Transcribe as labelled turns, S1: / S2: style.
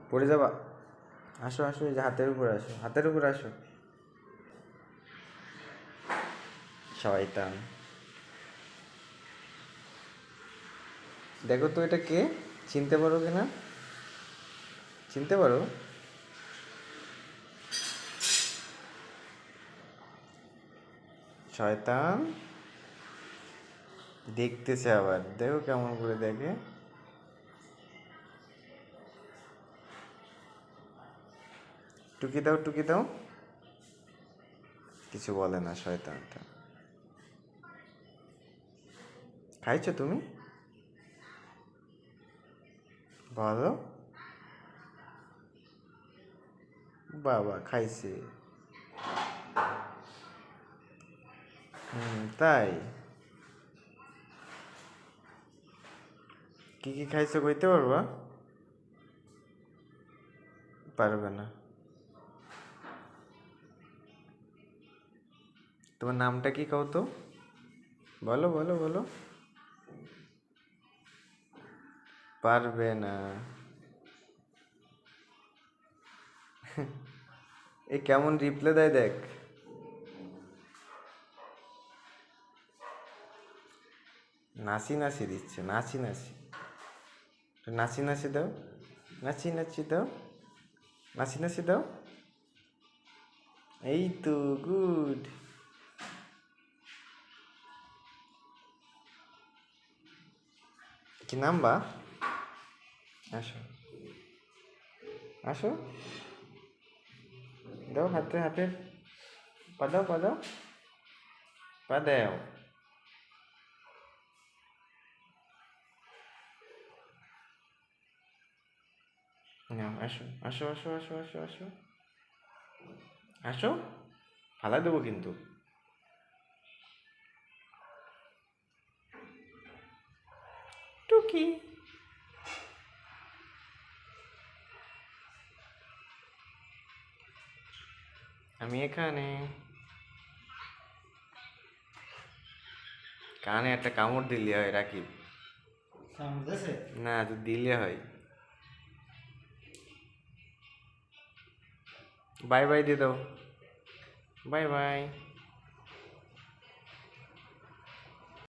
S1: পড়ে যাবা। আসো আসো, এই যে হাতের উপরে আসো, হাতের উপরে আসো। শয়তান, দেখো তো এটা কে, চিনতে পারো কিনা, চিনতে পারো? শয়তান দেখতেছে আবার, দেখো কেমন করে দেখে। টুকি দাও, টুকি দাও। কিছু বলে না শয়তানটা। খাইছো তুমি? বলো। বাবা খাইছে। তাই? কি কি খাইছো কইতে পারবা? পারবে না। তোমার নামটা কি কও তো? বলো বলো বলো। পারবে না। এ কেমন রিপ্লাই দেয় দেখ। নাচি নাচি দিচ্ছে, নাচি নাচি। নাচি নাচি দাও, নাচি নাচি দাও, নাচি নাচি দাও। এই তো, গুড। কি নাম বা? আসো আসো, দাও হাতে হাতে, পা দাও পা দাও, পা দাও। নাও আসো আসো আসো আসো আসো আসো আসো, ফালা দেবো কিন্তু। টুকি, আমি এখানে। কানে একটা কামড় দিলে হয় রাকিব। না, তো দিলে হয়। বাই বাই দিয়ে দাও, বাই বাই।